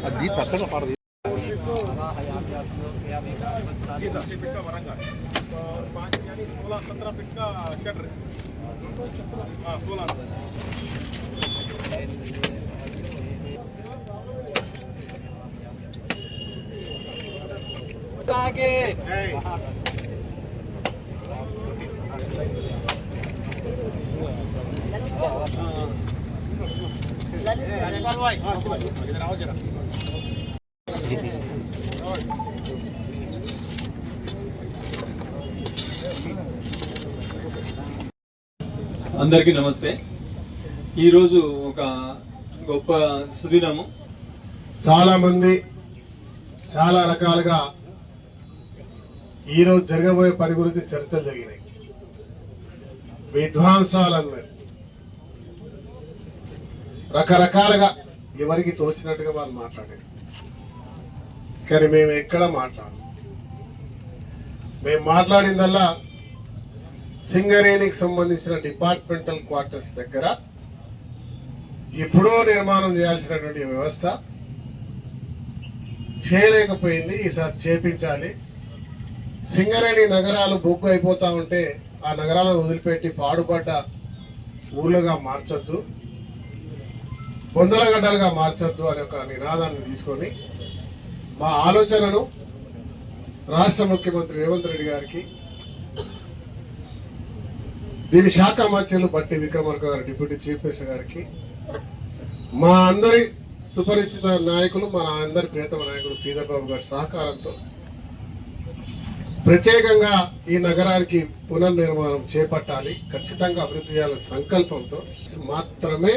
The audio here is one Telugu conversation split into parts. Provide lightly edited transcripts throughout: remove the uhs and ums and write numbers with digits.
అది తచ్చగా పడదు అందరికీ నమస్తే. ఈరోజు ఒక గొప్ప సుదినము. చాలా మంది చాలా రకాలుగా ఈరోజు జరగబోయే పని గురించి చర్చలు జరిగినాయి. విధ్వంసాలన్నారు, రకరకాలుగా ఎవరికి తోచినట్టుగా వాళ్ళు మాట్లాడారు. కానీ మేము ఎక్కడ మేము మాట్లాడిందల్లా సింగరేణికి సంబంధించిన డిపార్ట్మెంటల్ క్వార్టర్స్ దగ్గర ఎప్పుడో నిర్మాణం చేయాల్సినటువంటి వ్యవస్థ చేయలేకపోయింది. ఈసారి చేపించాలి. సింగరేణి నగరాలు బొగ్గు అయిపోతా ఉంటే ఆ నగరాలను వదిలిపెట్టి పాడుపడ్డ ఊళ్ళుగా మార్చొద్దు, పొందలగడ్డలుగా మార్చొద్దు అనే ఒక నినాదాన్ని తీసుకొని మా ఆలోచనను రాష్ట్ర ముఖ్యమంత్రి రేవంత్ రెడ్డి గారికి, దీని శాఖ మంత్రులు బట్టి విక్రమార్క గారు, డిప్యూటీ చీఫ్ మినిస్టర్ గారికి, మా అందరి సుపరిచిత నాయకులు, మన అందరి ప్రియతమ నాయకులు శ్రీధర్ బాబు గారి సహకారంతో ప్రత్యేకంగా ఈ నగరానికి పునర్నిర్మాణం చేపట్టాలి, ఖచ్చితంగా అభివృద్ధి చేయాలనే సంకల్పంతో మాత్రమే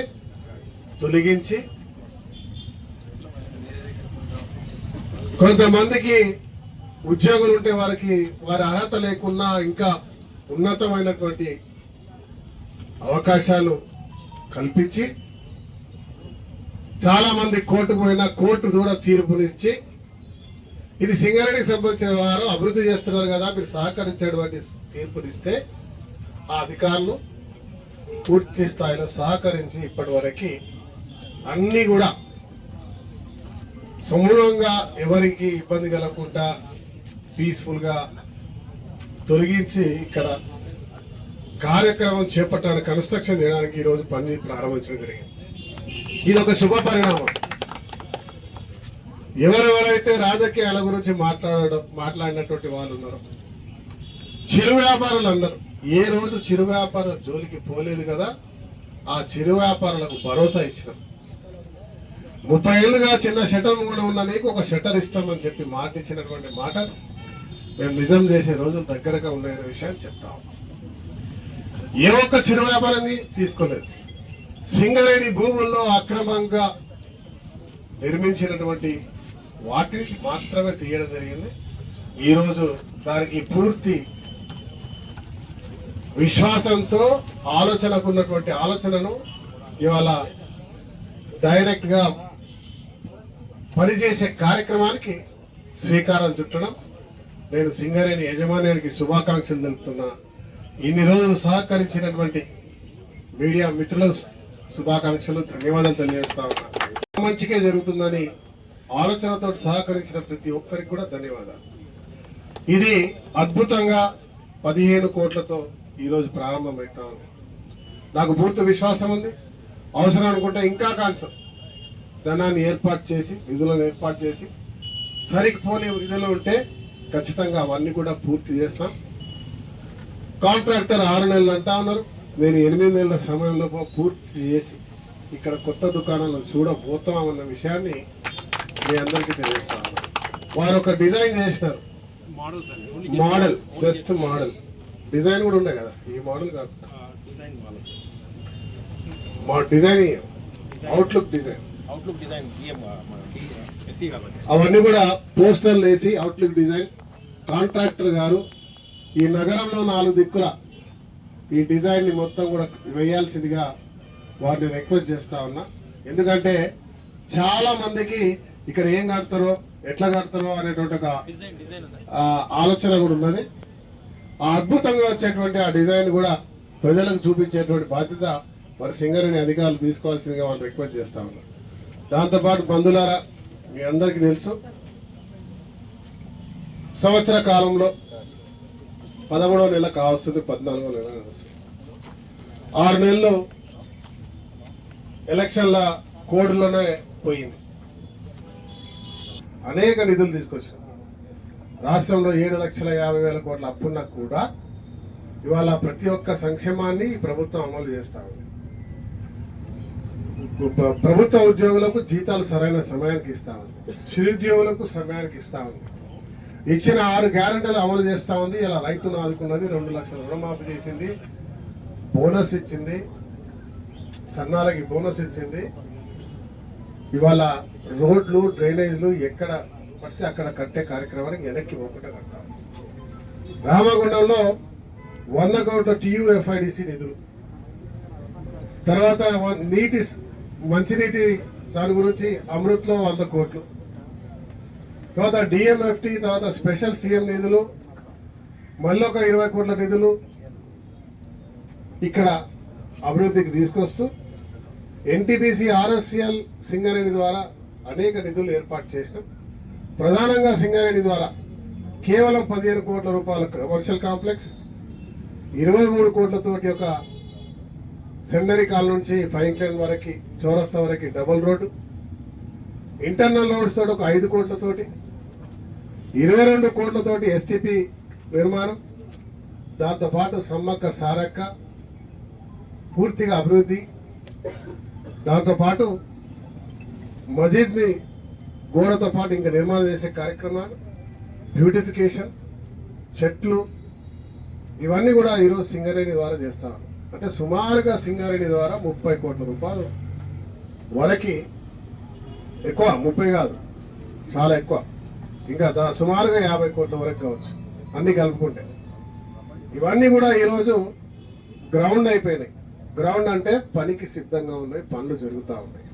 తొలగించి కొంతమందికి ఉద్యోగులు ఉంటే వారికి వారి అర్హత లేకున్నా ఇంకా ఉన్నతమైనటువంటి అవకాశాలు కల్పించి, చాలా మంది కోర్టుకు పోయినా కోర్టు కూడా తీర్పునిచ్చి ఇది సింగరేణికి సంబంధించిన వారు అభివృద్ధి చేస్తున్నారు కదా మీరు సహకరించేటువంటి తీర్పునిస్తే ఆ అధికారులు పూర్తి స్థాయిలో సహకరించి ఇప్పటి వరకు అన్ని కూడా సమూలంగా ఎవరికి ఇబ్బంది కలగకుండా పీస్ఫుల్ గా తొలగించి ఇక్కడ కార్యక్రమం చేపట్టడానికి కన్స్ట్రక్షన్ చేయడానికి ఈ రోజు పని ప్రారంభించడం జరిగింది. ఇది ఒక శుభ పరిణామం. ఎవరెవరైతే రాజకీయాల గురించి మాట్లాడినటువంటి వాళ్ళు ఉన్నారో, చిరు వ్యాపారులు అన్నారు, ఏ రోజు చిరు వ్యాపారం జోలికి పోలేదు కదా, ఆ చిరు వ్యాపారులకు భరోసా ఇచ్చినాం. 30 ఏళ్ళుగా చిన్న షట్టర్ కూడా ఉన్న నీకు ఒక షట్టర్ ఇస్తామని చెప్పి మాట ఇచ్చినటువంటి మాట మేము నిజం చేసే రోజులు దగ్గరగా ఉన్నాయనే విషయాన్ని చెప్తాం. ఏ ఒక్క చిరు వ్యాపారాన్ని తీసుకోలేదు. సింగరేణి భూముల్లో అక్రమంగా నిర్మించినటువంటి వాటిని మాత్రమే తీయడం జరిగింది. ఈరోజు దానికి పూర్తి విశ్వాసంతో ఆలోచనకున్నటువంటి ఆలోచనను ఇవాళ డైరెక్ట్ గా పనిచేసే కార్యక్రమానికి శ్రీకారం చుట్టడం. నేను సింగరేణి యజమాన్యానికి శుభాకాంక్షలు తెలుపుతున్నా. ఇన్ని రోజులు సహకరించినటువంటి మీడియా మిత్రులకు శుభాకాంక్షలు, ధన్యవాదాలు తెలియజేస్తా ఉన్నా. మంచిగా జరుగుతుందని ఆలోచనతో సహకరించిన ప్రతి ఒక్కరికి కూడా ధన్యవాదాలు. ఇది అద్భుతంగా 15 కోట్లతో ఈరోజు ప్రారంభమవుతా ఉంది. నాకు పూర్తి విశ్వాసం ఉంది. అవసరం అనుకుంటే ఇంకా కొంచెం ధనాన్ని ఏర్పాటు చేసి, నిధులను ఏర్పాటు చేసి, సరిపోని నిధులు ఉంటే ఖచ్చితంగా అవన్నీ కూడా పూర్తి చేస్తాం. కాంట్రాక్టర్ 6 నెలలు అంటా ఉన్నారు. నేను 8 నెలల సమయంలో పూర్తి చేసి ఇక్కడ కొత్త దుకాణాలను చూడబోతామన్న విషయాన్ని మీ అందరికీ తెలియజేస్తాను. వారు ఒక డిజైన్ చేసినారు, మోడల్, జస్ట్ మోడల్, డిజైన్ కూడా ఉండే కదా, ఈ మోడల్ కాదు, మా డిజైన్ అవుట్లుక్ డిజైన్ అవన్నీ కూడా పోస్టర్లు వేసి అవుట్లుక్ డిజైన్. కాంట్రాక్టర్ గారు ఈ నగరంలో 4 దిక్కుల ఈ డిజైన్ ని మొత్తం కూడా వేయాల్సిందిగా వారిని రిక్వెస్ట్ చేస్తా ఉన్నా. ఎందుకంటే చాలా మందికి ఇక్కడ ఏం కడతారో ఎట్లా కడతారో అనేటువంటి ఒక ఆలోచన కూడా ఉన్నది. ఆ అద్భుతంగా వచ్చేటువంటి ఆ డిజైన్ కూడా ప్రజలకు చూపించేటువంటి బాధ్యత మరి సింగరేణి అధికారులు తీసుకోవాల్సిందిగా వాళ్ళు రిక్వెస్ట్ చేస్తా ఉన్నారు. దాంతోపాటు బంధులారా, మీ అందరికీ తెలుసు, సంవత్సర కాలంలో 13వ నెల కావస్తుంది, 14వ నెల నడుస్తుంది. 6 నెలలు ఎలక్షన్ల కోడ్లోనే పోయింది. అనేక నిధులు తీసుకొచ్చాం. రాష్ట్రంలో 7,50,000 కోట్ల అప్పున్నా కూడా ఇవాళ ప్రతి ఒక్క సంక్షేమాన్ని ఈ ప్రభుత్వం అమలు చేస్తా ఉంది. ప్రభుత్వ ఉద్యోగులకు జీతాలు సరైన సమయానికి ఇస్తా ఉంది, చిరుద్యోగులకు సమయానికి ఇస్తా ఉంది, ఇచ్చిన 6 గ్యారెంటీలు అమలు చేస్తా ఉంది. ఇలా రైతును ఆదుకున్నది, 2 లక్షల రుణమాఫీ చేసింది, బోనస్ ఇచ్చింది, సన్నాలకి బోనస్ ఇచ్చింది. ఇవాళ రోడ్లు, డ్రైనేజ్లు ఎక్కడ పడితే అక్కడ కట్టే కార్యక్రమానికి వెనక్కి పోకుండా కడతాం. రామగుండంలో 100 కోట్ల TUFIDC నిధులు, తర్వాత మంచినీటి దాని గురించి అమృత్లో 100 కోట్లు, తర్వాత DMFT, తర్వాత స్పెషల్ CM నిధులు, మళ్ళీ ఒక 20 కోట్ల నిధులు ఇక్కడ అభివృద్ధికి తీసుకొస్తూ NTPC RFCL సింగరేణి ద్వారా అనేక నిధులు ఏర్పాటు చేసినాం. ప్రధానంగా సింగరేణి ద్వారా కేవలం 15 కోట్ల రూపాయల కమర్షియల్ కాంప్లెక్స్, 23 కోట్లతోటి ఒక సెండరీ కాల్ నుంచి ఫైన్ లైన్ వరకు, చౌరస్తా వరకు డబుల్ రోడ్డు, ఇంటర్నల్ రోడ్స్ తోటి ఒక 5 కోట్లతోటి, 22 కోట్లతోటి STP నిర్మాణం, దాంతోపాటు సమ్మక్క సారక్క పూర్తిగా అభివృద్ధి, దాంతోపాటు మజీద్ని గోడతో పాటు ఇంకా నిర్మాణం చేసే కార్యక్రమాలు, బ్యూటిఫికేషన్, చెట్లు, ఇవన్నీ కూడా ఈరోజు సింగరేణి ద్వారా చేస్తాం. అంటే సుమారుగా సింగరేణి ద్వారా 30 కోట్ల రూపాయలు వరకు, ఎక్కువ 30 కాదు, చాలా ఎక్కువ, ఇంకా సుమారుగా 50 కోట్ల వరకు కావచ్చు అన్ని కలుపుకుంటే. ఇవన్నీ కూడా ఈరోజు గ్రౌండ్ అయిపోయినాయి. గ్రౌండ్ అంటే పనికి సిద్ధంగా ఉన్నాయి, పనులు జరుగుతూ ఉన్నాయి.